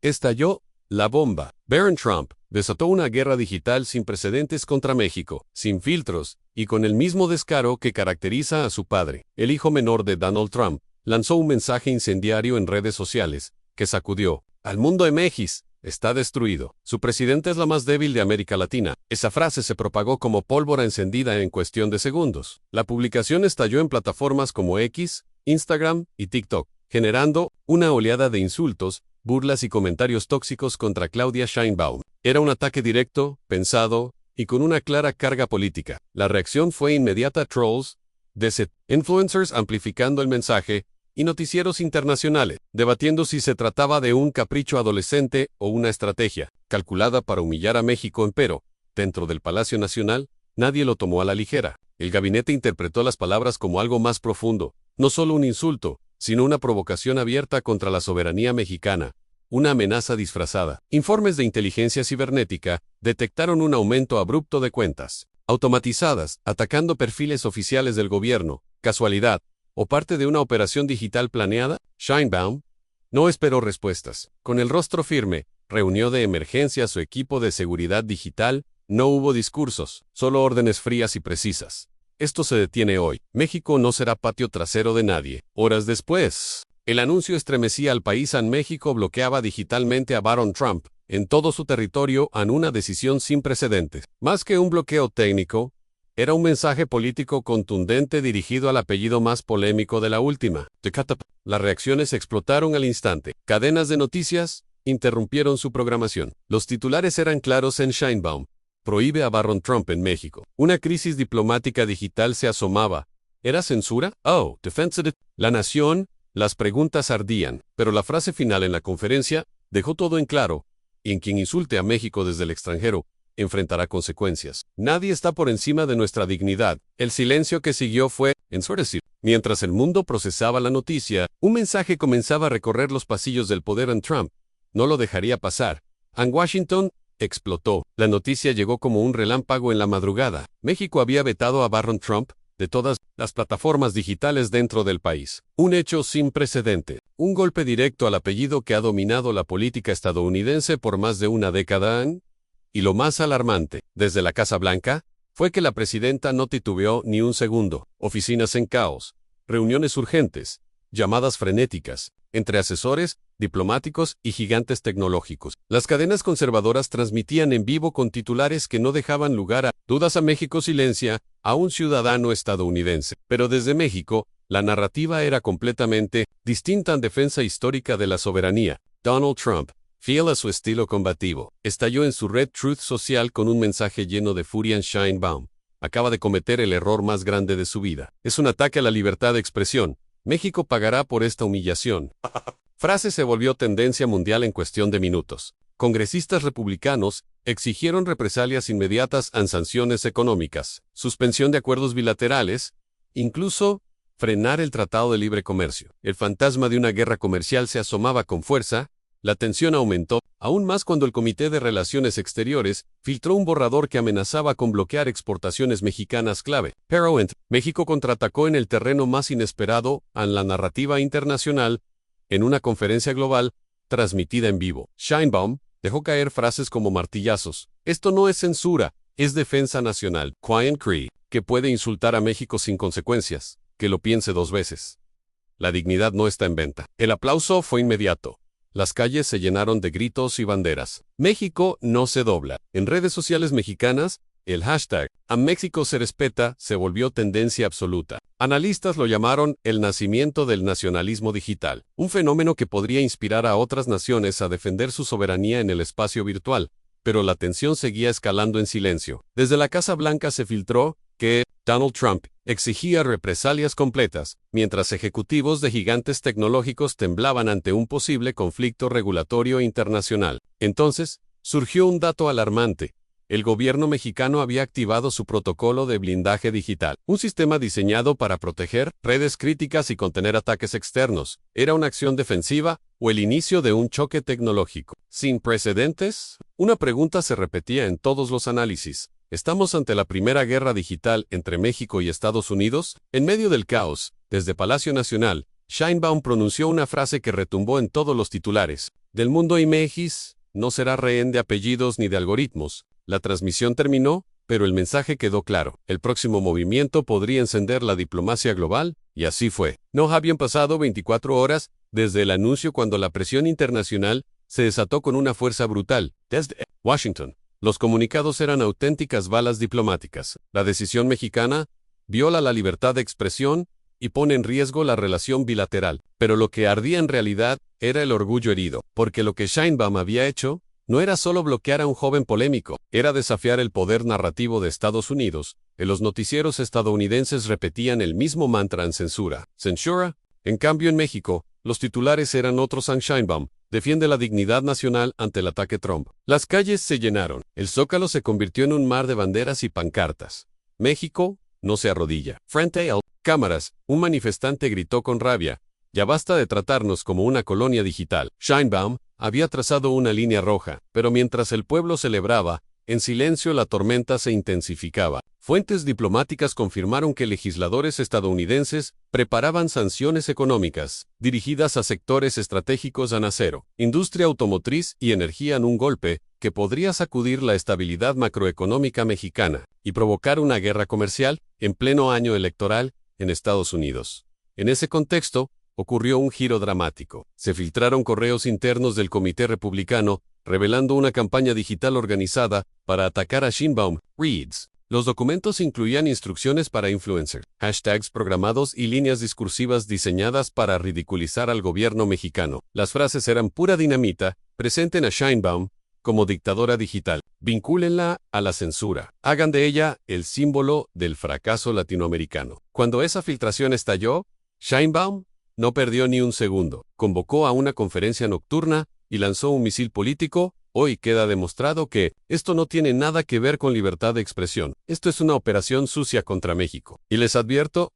Estalló la bomba. Barron Trump desató una guerra digital sin precedentes contra México, sin filtros, y con el mismo descaro que caracteriza a su padre. El hijo menor de Donald Trump lanzó un mensaje incendiario en redes sociales que sacudió al mundo. México está destruido. Su presidente es la más débil de América Latina. Esa frase se propagó como pólvora encendida en cuestión de segundos. La publicación estalló en plataformas como X, Instagram y TikTok, generando una oleada de insultos, burlas y comentarios tóxicos contra Claudia Sheinbaum. Era un ataque directo, pensado y con una clara carga política. La reacción fue inmediata. Trolls, influencers amplificando el mensaje, y noticieros internacionales, debatiendo si se trataba de un capricho adolescente o una estrategia calculada para humillar a México. Empero, dentro del Palacio Nacional, nadie lo tomó a la ligera. El gabinete interpretó las palabras como algo más profundo, no solo un insulto, sino una provocación abierta contra la soberanía mexicana, una amenaza disfrazada. Informes de inteligencia cibernética detectaron un aumento abrupto de cuentas automatizadas, atacando perfiles oficiales del gobierno. ¿Casualidad o parte de una operación digital planeada? Sheinbaum no esperó respuestas. Con el rostro firme, reunió de emergencia a su equipo de seguridad digital. No hubo discursos, solo órdenes frías y precisas. Esto se detiene hoy. México no será patio trasero de nadie. Horas después, el anuncio estremecía al país. México bloqueaba digitalmente a Barron Trump en todo su territorio en una decisión sin precedentes. Más que un bloqueo técnico, era un mensaje político contundente dirigido al apellido más polémico de la última. Las reacciones explotaron al instante. Cadenas de noticias interrumpieron su programación. Los titulares eran claros en Sheinbaum prohíbe a Barron Trump en México. Una crisis diplomática digital se asomaba. ¿Era censura? Oh, defensive. La Nación, las preguntas ardían, pero la frase final en la conferencia dejó todo en claro. Y en quien insulte a México desde el extranjero enfrentará consecuencias. Nadie está por encima de nuestra dignidad. El silencio que siguió fue ensordecido. Mientras el mundo procesaba la noticia, un mensaje comenzaba a recorrer los pasillos del poder en Trump. No lo dejaría pasar. En Washington, explotó. La noticia llegó como un relámpago en la madrugada. México había vetado a Barron Trump de todas las plataformas digitales dentro del país. Un hecho sin precedente. Un golpe directo al apellido que ha dominado la política estadounidense por más de una década. Y lo más alarmante, desde la Casa Blanca, fue que la presidenta no titubeó ni un segundo. Oficinas en caos, reuniones urgentes, llamadas frenéticas, entre asesores, diplomáticos y gigantes tecnológicos. Las cadenas conservadoras transmitían en vivo con titulares que no dejaban lugar a dudas. A México silencia a un ciudadano estadounidense. Pero desde México, la narrativa era completamente distinta. En defensa histórica de la soberanía, Donald Trump, fiel a su estilo combativo, estalló en su red Truth Social con un mensaje lleno de furia. Sheinbaum acaba de cometer el error más grande de su vida. Es un ataque a la libertad de expresión. México pagará por esta humillación. Frase se volvió tendencia mundial en cuestión de minutos. Congresistas republicanos exigieron represalias inmediatas en sanciones económicas, suspensión de acuerdos bilaterales, incluso frenar el Tratado de Libre Comercio. El fantasma de una guerra comercial se asomaba con fuerza. La tensión aumentó, aún más cuando el Comité de Relaciones Exteriores filtró un borrador que amenazaba con bloquear exportaciones mexicanas clave. Pero México contraatacó en el terreno más inesperado en la narrativa internacional, en una conferencia global transmitida en vivo. Sheinbaum dejó caer frases como martillazos. Esto no es censura, es defensa nacional. Quiet Cree, que puede insultar a México sin consecuencias, que lo piense dos veces. La dignidad no está en venta. El aplauso fue inmediato. Las calles se llenaron de gritos y banderas. México no se dobla. En redes sociales mexicanas, el hashtag #A México se respeta se volvió tendencia absoluta. Analistas lo llamaron el nacimiento del nacionalismo digital, un fenómeno que podría inspirar a otras naciones a defender su soberanía en el espacio virtual. Pero la tensión seguía escalando en silencio. Desde la Casa Blanca se filtró que Donald Trump exigía represalias completas, mientras ejecutivos de gigantes tecnológicos temblaban ante un posible conflicto regulatorio internacional. Entonces, surgió un dato alarmante. El gobierno mexicano había activado su protocolo de blindaje digital, un sistema diseñado para proteger redes críticas y contener ataques externos. ¿Era una acción defensiva o el inicio de un choque tecnológico sin precedentes? Una pregunta se repetía en todos los análisis. ¿Estamos ante la primera guerra digital entre México y Estados Unidos? En medio del caos, desde Palacio Nacional, Sheinbaum pronunció una frase que retumbó en todos los titulares. Del Mundo IMX no será rehén de apellidos ni de algoritmos. La transmisión terminó, pero el mensaje quedó claro. El próximo movimiento podría encender la diplomacia global, y así fue. No habían pasado 24 horas desde el anuncio cuando la presión internacional se desató con una fuerza brutal. Desde Washington, los comunicados eran auténticas balas diplomáticas. La decisión mexicana viola la libertad de expresión y pone en riesgo la relación bilateral. Pero lo que ardía en realidad era el orgullo herido, porque lo que Sheinbaum había hecho no era solo bloquear a un joven polémico, era desafiar el poder narrativo de Estados Unidos. En los noticieros estadounidenses repetían el mismo mantra en censura. ¿Censura? En cambio, en México, los titulares eran otros. Sheinbaum defiende la dignidad nacional ante el ataque Trump. Las calles se llenaron. El Zócalo se convirtió en un mar de banderas y pancartas. México no se arrodilla. Frente a cámaras, un manifestante gritó con rabia: ya basta de tratarnos como una colonia digital. Sheinbaum había trazado una línea roja, pero mientras el pueblo celebraba, en silencio la tormenta se intensificaba. Fuentes diplomáticas confirmaron que legisladores estadounidenses preparaban sanciones económicas dirigidas a sectores estratégicos en acero, industria automotriz y energía, en un golpe que podría sacudir la estabilidad macroeconómica mexicana y provocar una guerra comercial en pleno año electoral en Estados Unidos. En ese contexto, ocurrió un giro dramático. Se filtraron correos internos del Comité Republicano revelando una campaña digital organizada para atacar a Sheinbaum. Reads. Los documentos incluían instrucciones para influencers, hashtags programados y líneas discursivas diseñadas para ridiculizar al gobierno mexicano. Las frases eran pura dinamita: presenten a Sheinbaum como dictadora digital, vincúlenla a la censura, hagan de ella el símbolo del fracaso latinoamericano. Cuando esa filtración estalló, Sheinbaum no perdió ni un segundo. Convocó a una conferencia nocturna y lanzó un misil político. Hoy queda demostrado que esto no tiene nada que ver con libertad de expresión. Esto es una operación sucia contra México. Y les advierto,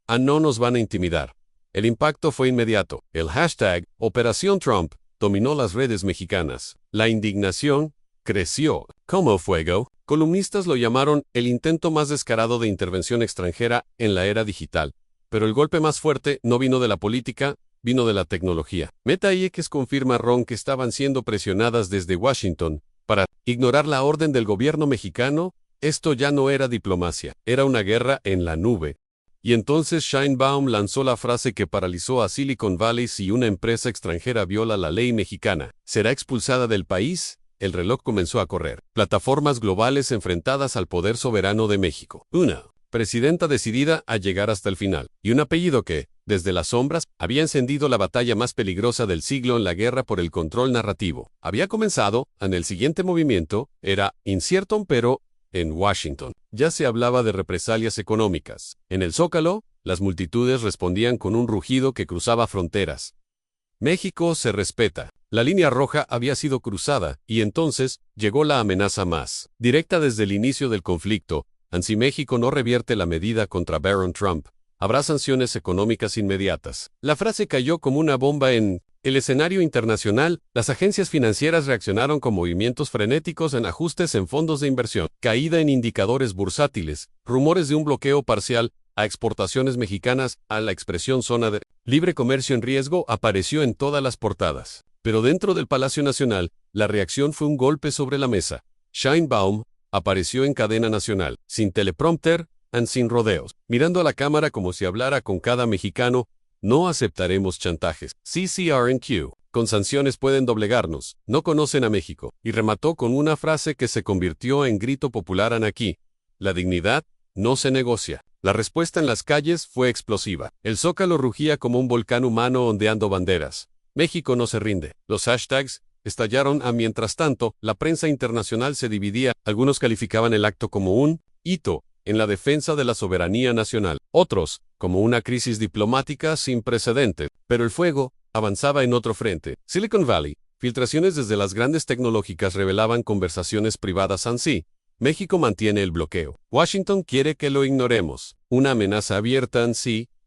no nos van a intimidar. El impacto fue inmediato. El hashtag Operación Trump dominó las redes mexicanas. La indignación creció como fuego. Columnistas lo llamaron el intento más descarado de intervención extranjera en la era digital. Pero el golpe más fuerte no vino de la política, vino de la tecnología. Meta y X confirma que estaban siendo presionadas desde Washington para ignorar la orden del gobierno mexicano. Esto ya no era diplomacia, era una guerra en la nube. Y entonces Sheinbaum lanzó la frase que paralizó a Silicon Valley: si una empresa extranjera viola la ley mexicana, será expulsada del país. El reloj comenzó a correr. Plataformas globales enfrentadas al poder soberano de México. Una presidenta decidida a llegar hasta el final, y un apellido que, desde las sombras, había encendido la batalla más peligrosa del siglo en la guerra por el control narrativo. Había comenzado, en el siguiente movimiento, era incierto, pero en Washington ya se hablaba de represalias económicas. En el Zócalo, las multitudes respondían con un rugido que cruzaba fronteras. México se respeta. La línea roja había sido cruzada, y entonces llegó la amenaza más directa desde el inicio del conflicto. Si México no revierte la medida contra Barron Trump, habrá sanciones económicas inmediatas. La frase cayó como una bomba en el escenario internacional. Las agencias financieras reaccionaron con movimientos frenéticos en ajustes en fondos de inversión, caída en indicadores bursátiles, rumores de un bloqueo parcial a exportaciones mexicanas. A la expresión zona de libre comercio en riesgo apareció en todas las portadas. Pero dentro del Palacio Nacional, la reacción fue un golpe sobre la mesa. Sheinbaum apareció en cadena nacional, sin teleprompter, sin rodeos, mirando a la cámara como si hablara con cada mexicano. No aceptaremos chantajes. CCRNQ. Con sanciones pueden doblegarnos. No conocen a México. Y remató con una frase que se convirtió en grito popular aquí: la dignidad no se negocia. La respuesta en las calles fue explosiva. El Zócalo rugía como un volcán humano ondeando banderas. México no se rinde. Los hashtags estallaron. Mientras tanto, la prensa internacional se dividía. Algunos calificaban el acto como un hito en la defensa de la soberanía nacional, otros como una crisis diplomática sin precedentes. Pero el fuego avanzaba en otro frente. Silicon Valley. Filtraciones desde las grandes tecnológicas revelaban conversaciones privadas. México mantiene el bloqueo. Washington quiere que lo ignoremos. Una amenaza abierta.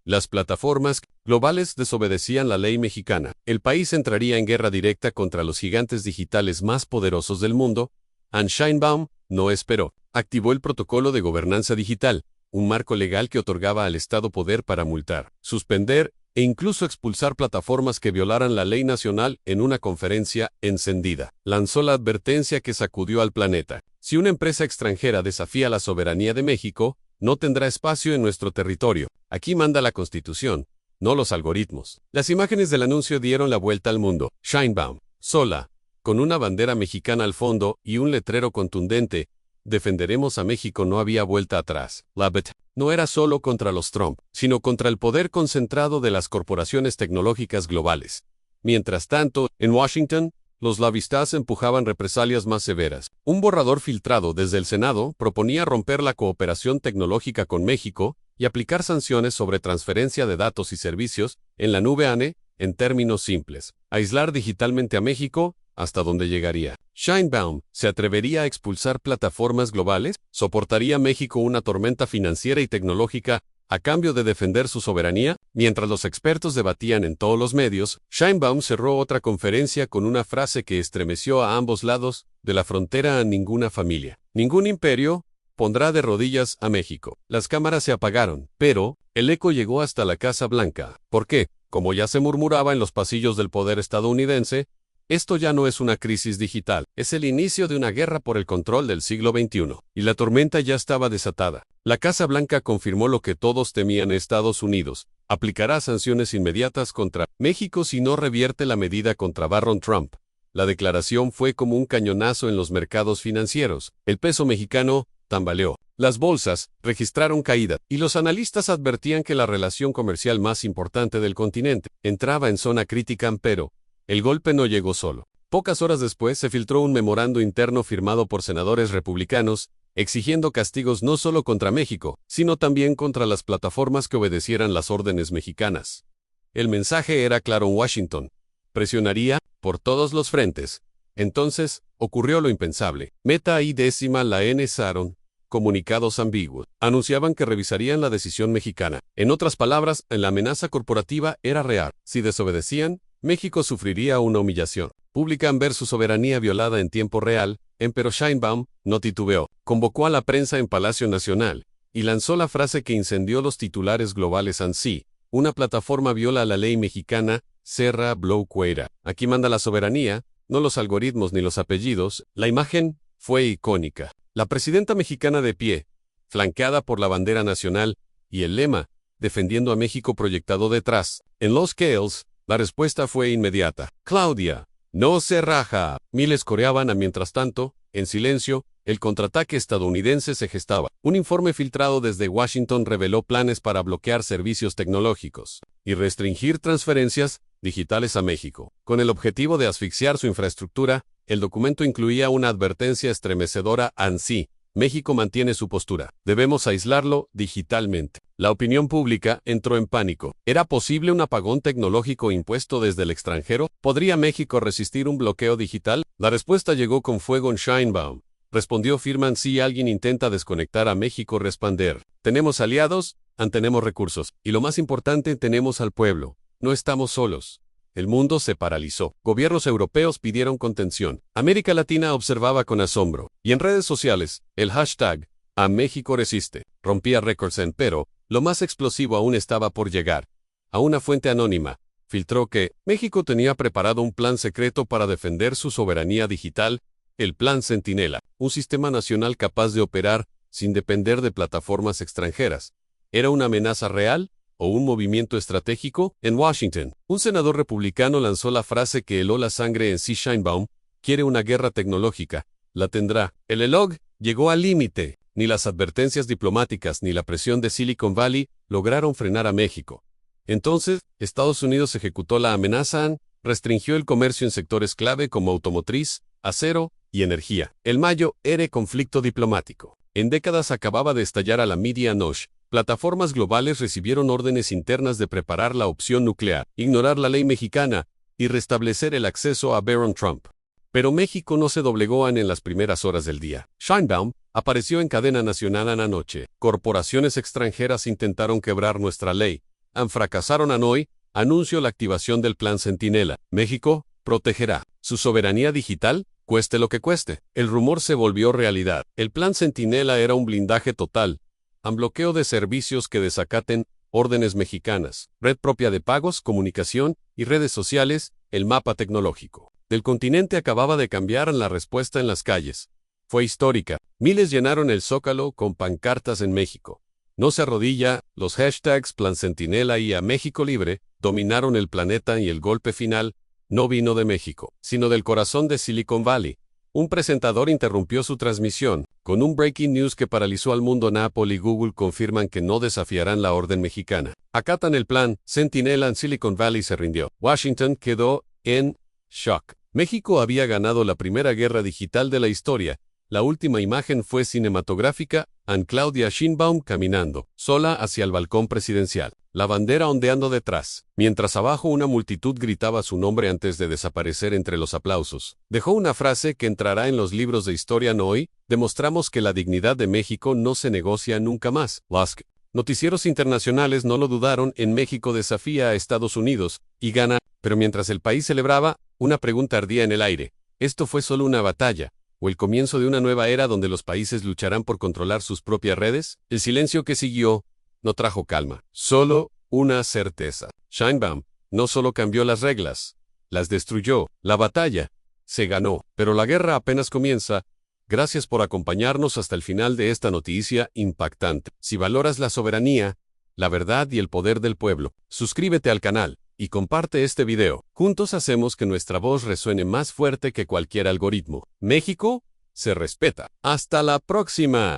Las plataformas globales desobedecían la ley mexicana. El país entraría en guerra directa contra los gigantes digitales más poderosos del mundo. Sheinbaum no esperó. Activó el protocolo de gobernanza digital, un marco legal que otorgaba al Estado poder para multar, suspender e incluso expulsar plataformas que violaran la ley nacional en una conferencia encendida. Lanzó la advertencia que sacudió al planeta. Si una empresa extranjera desafía la soberanía de México, no tendrá espacio en nuestro territorio. Aquí manda la Constitución, no los algoritmos. Las imágenes del anuncio dieron la vuelta al mundo. Sheinbaum, sola, con una bandera mexicana al fondo y un letrero contundente, defenderemos a México, no había vuelta atrás. La bet no era solo contra los Trump, sino contra el poder concentrado de las corporaciones tecnológicas globales. Mientras tanto, en Washington, los lavistas empujaban represalias más severas. Un borrador filtrado desde el Senado proponía romper la cooperación tecnológica con México y aplicar sanciones sobre transferencia de datos y servicios en la nube ANE, en términos simples. Aislar digitalmente a México hasta donde llegaría. Sheinbaum, ¿se atrevería a expulsar plataformas globales? ¿Soportaría México una tormenta financiera y tecnológica a cambio de defender su soberanía? Mientras los expertos debatían en todos los medios, Sheinbaum cerró otra conferencia con una frase que estremeció a ambos lados de la frontera: a ninguna familia, ningún imperio pondrá de rodillas a México. Las cámaras se apagaron, pero el eco llegó hasta la Casa Blanca. ¿Por qué? Como ya se murmuraba en los pasillos del poder estadounidense, esto ya no es una crisis digital, es el inicio de una guerra por el control del siglo XXI. Y la tormenta ya estaba desatada. La Casa Blanca confirmó lo que todos temían: Estados Unidos aplicará sanciones inmediatas contra México si no revierte la medida contra Barron Trump. La declaración fue como un cañonazo en los mercados financieros. El peso mexicano tambaleó. Las bolsas registraron caída, y los analistas advertían que la relación comercial más importante del continente entraba en zona crítica, pero el golpe no llegó solo. Pocas horas después se filtró un memorando interno firmado por senadores republicanos, exigiendo castigos no solo contra México, sino también contra las plataformas que obedecieran las órdenes mexicanas. El mensaje era claro: en Washington presionaría por todos los frentes. Entonces, ocurrió lo impensable. Meta y la lanzaron comunicados ambiguos. Anunciaban que revisarían la decisión mexicana. En otras palabras, la amenaza corporativa era real. Si desobedecían, México sufriría una humillación pública al ver su soberanía violada en tiempo real. Pero Sheinbaum no titubeó. Convocó a la prensa en Palacio Nacional y lanzó la frase que incendió los titulares globales: ANSI, una plataforma viola la ley mexicana, Serra Bloqueira. Aquí manda la soberanía, no los algoritmos ni los apellidos. La imagen fue icónica. La presidenta mexicana de pie, flanqueada por la bandera nacional, y el lema, defendiendo a México, proyectado detrás. En Los Cales, la respuesta fue inmediata: Claudia, no se raja. Miles coreaban. Mientras tanto, en silencio, el contraataque estadounidense se gestaba. Un informe filtrado desde Washington reveló planes para bloquear servicios tecnológicos y restringir transferencias digitales a México. Con el objetivo de asfixiar su infraestructura, el documento incluía una advertencia estremecedora: ANSI, México mantiene su postura. Debemos aislarlo digitalmente. La opinión pública entró en pánico. ¿Era posible un apagón tecnológico impuesto desde el extranjero? ¿Podría México resistir un bloqueo digital? La respuesta llegó con fuego en Sheinbaum. Respondió firme: si alguien intenta desconectar a México, responder. Tenemos aliados, tenemos recursos, y lo más importante, tenemos al pueblo. No estamos solos. El mundo se paralizó. Gobiernos europeos pidieron contención. América Latina observaba con asombro. Y en redes sociales, el hashtag #A México resiste rompía récords. Pero lo más explosivo aún estaba por llegar. A una fuente anónima filtró que México tenía preparado un plan secreto para defender su soberanía digital, el Plan Centinela, un sistema nacional capaz de operar sin depender de plataformas extranjeras. ¿Era una amenaza real o un movimiento estratégico? En Washington, un senador republicano lanzó la frase que heló la sangre en Sheinbaum: quiere una guerra tecnológica, la tendrá. El reloj llegó al límite. Ni las advertencias diplomáticas ni la presión de Silicon Valley lograron frenar a México. Entonces, Estados Unidos ejecutó la amenaza, restringió el comercio en sectores clave como automotriz, acero y energía. El mayo era conflicto diplomático. En décadas acababa de estallar a la media noche. Plataformas globales recibieron órdenes internas de preparar la opción nuclear, ignorar la ley mexicana y restablecer el acceso a Barron Trump. Pero México no se doblegó en las primeras horas del día. Sheinbaum apareció en cadena nacional anoche. Corporaciones extranjeras intentaron quebrar nuestra ley. Fracasaron anoche. Anunció la activación del Plan Centinela. México protegerá su soberanía digital, cueste lo que cueste. El rumor se volvió realidad. El Plan Centinela era un blindaje total, un bloqueo de servicios que desacaten órdenes mexicanas, red propia de pagos, comunicación y redes sociales, el mapa tecnológico del continente acababa de cambiar en la respuesta en las calles. Fue histórica. Miles llenaron el Zócalo con pancartas en México. No se arrodilla, los hashtags Plan Centinela y A México Libre dominaron el planeta y el golpe final no vino de México, sino del corazón de Silicon Valley. Un presentador interrumpió su transmisión con un breaking news que paralizó al mundo. Apple y Google confirman que no desafiarán la orden mexicana. Acatan el plan, Centinela en Silicon Valley se rindió. Washington quedó en shock. México había ganado la primera guerra digital de la historia. La última imagen fue cinematográfica, Anne Claudia Sheinbaum caminando, sola hacia el balcón presidencial, la bandera ondeando detrás, mientras abajo una multitud gritaba su nombre antes de desaparecer entre los aplausos. Dejó una frase que entrará en los libros de historia. Hoy, demostramos que la dignidad de México no se negocia nunca más. Los noticieros internacionales no lo dudaron. En México desafía a Estados Unidos y gana, pero mientras el país celebraba, una pregunta ardía en el aire. ¿Esto fue solo una batalla o el comienzo de una nueva era donde los países lucharán por controlar sus propias redes? El silencio que siguió no trajo calma, solo una certeza. Sheinbaum no solo cambió las reglas, las destruyó. La batalla se ganó, pero la guerra apenas comienza. Gracias por acompañarnos hasta el final de esta noticia impactante. Si valoras la soberanía, la verdad y el poder del pueblo, suscríbete al canal y comparte este video. Juntos hacemos que nuestra voz resuene más fuerte que cualquier algoritmo. México se respeta. Hasta la próxima.